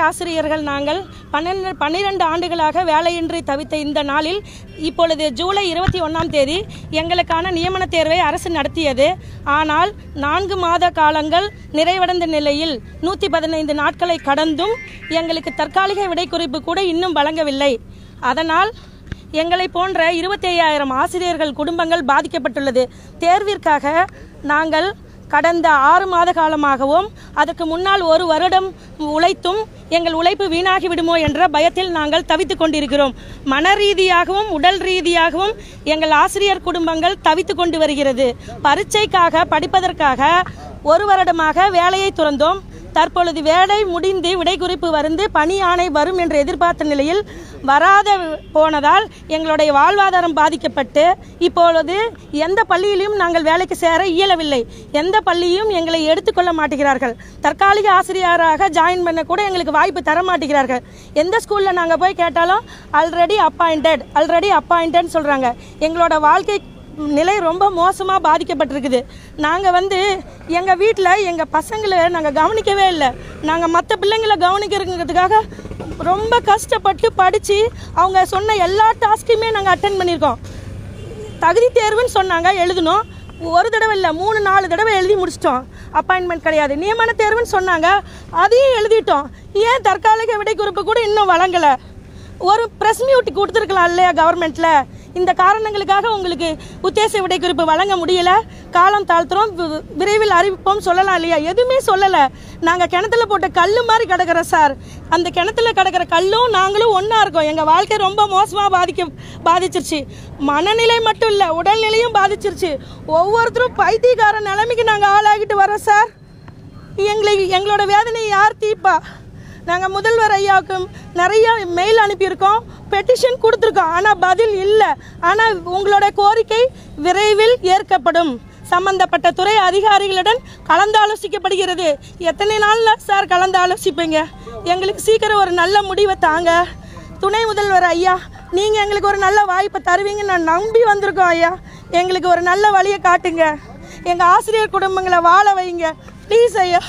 ஆசிரியர்கள் நாங்கள் 12 ஆண்டுகளாக வேலையின்றி தவித்த இந்த நாளில் இப்பொழுது ஜூலை 21ஆம் தேதி எங்களுக்கான நியமன தேர்வை அரசு நடத்தியது. ஆனால் 4 மாத காலங்கள் நிறைவடைந்த நிலையில் 115 நாட்களை கடந்தும் எங்களுக்கு தற்காலிக விடைக்குறிப்பு கூட இன்னும் வழங்கவில்லை. அதனால் எங்களை போன்ற 25,000 ஆசிரியர்கள் குடும்பங்கள் பாதிக்கப்பட்டுள்ளது. தேர்விற்காக நாங்கள் கடந்த 6 மாத காலமாகவும் அதற்கு முன்னால் 1 வருடம் உழைத்தும் எங்கள் உழைப்பு வீணாகிவிடுமோ என்ற பயத்தில் நாங்கள் தவித்துக் கொண்டிருக்கிறோம். மன ரீதியாகவும் உடல் ரீதியாகவும் எங்கள் ஆசிரியர் குடும்பங்கள் தவித்துக் கொண்டு வருகிறது. பரீட்சைக்காக படிப்பதற்காக 1 வருடமாக வேலையை துறந்தோம். தற்பொழுது வேலை முடிந்து விடைக்குறிப்பு வந்து பணி ஆணை வரும் என்று எதிர்பார்த்த நிலையில் வராத போனதால் எங்களுடைய வாழ்வாதாரம் பாதிக்கப்பட்டு இப்பொழுது எந்த பள்ளியிலும் நாங்கள் வேலைக்கு சேர இயலவில்லை. எந்த பள்ளியும் எங்களை எடுத்துக்கொள்ள மாட்டேங்கிறார்கள். தற்காலிக ஆசிரியராக ஜாயின் பண்ண கூட எங்களுக்கு வாய்ப்பு தர மாட்டேங்கிறார்கள். எந்த ஸ்கூலில் நாங்கள் போய் கேட்டாலும் ஆல்ரெடி அப்பாயிண்டட் சொல்கிறாங்க. எங்களோட வாழ்க்கை நிலை ரொம்ப மோசமாக பாதிக்கப்பட்டிருக்குது. நாங்கள் எங்கள் வீட்டில் எங்கள் பசங்களை நாங்கள் கவனிக்கவே இல்லை. நாங்கள் மற்ற பிள்ளைங்களை கவனிக்கிறதுக்காக ரொம்ப கஷ்டப்பட்டு படித்து அவங்க சொன்ன எல்லா டாஸ்க்குமே நாங்கள் அட்டென்ட் பண்ணியிருக்கோம். தகுதி தேர்வுன்னு சொன்னாங்க, எழுதணும். 1 தடவை இல்லை 3-4 தடவை எழுதி முடிச்சிட்டோம். அப்பாயின்மெண்ட் கிடையாது. நியமன தேர்வுன்னு சொன்னாங்க, அதையும் எழுதிட்டோம். ஏன் தற்காலிக விடைக்குறிப்பு கூட இன்னும் வழங்கலை? ஒரு ப்ரெஸ் மீட் கொடுத்துருக்கலாம் இல்லையா கவர்மெண்ட்டில்? இந்த காரணங்களுக்காக உங்களுக்கு உத்தேச விடைக்குறிப்பு வழங்க முடியல, காலம் தாழ்த்துறோம், விரைவில் அறிவிப்போம் சொல்லலாம் இல்லையா? எதுவுமே சொல்லலை. நாங்கள் கிணத்துல போட்ட கல் மாதிரி கிடக்கிறோம் சார். அந்த கிணத்துல கிடக்கிற கல்லும் நாங்களும் ஒன்றா இருக்கோம். எங்கள் வாழ்க்கை ரொம்ப மோசமாக பாதிச்சிருச்சு. மனநிலை மட்டும் இல்லை, உடல்நிலையும் பாதிச்சிருச்சு. ஒவ்வொருத்தரும் பைத்தியக்கார நிலைமைக்கு நாங்கள் ஆளாகிட்டு வரோம் சார். எங்களோட வேதனை யார் தீர்ப்பா? நாங்கள் முதல்வர் ஐயாவுக்கு நிறைய மெயில் அனுப்பியிருக்கோம், பெட்டிஷன் கொடுத்துருக்கோம். ஆனால் பதில் இல்லை. ஆனால் உங்களோட கோரிக்கை விரைவில் ஏற்கப்படும். சம்பந்தப்பட்ட துறை அதிகாரிகளுடன் கலந்தாலோசிக்கப்படுகிறது. எத்தனை நாளில் சார் கலந்தாலோசிப்பீங்க? எங்களுக்கு சீக்கிரம் ஒரு நல்ல முடிவை தாங்க. துணை முதல்வர் ஐயா, நீங்கள் எங்களுக்கு ஒரு நல்ல வாய்ப்பை தருவீங்கன்னு நான் நம்பி வந்திருக்கோம் ஐயா. எங்களுக்கு ஒரு நல்ல வழியை காட்டுங்க. எங்கள் ஆசிரியர் குடும்பங்களை வாழ வைங்க ப்ளீஸ் ஐயா.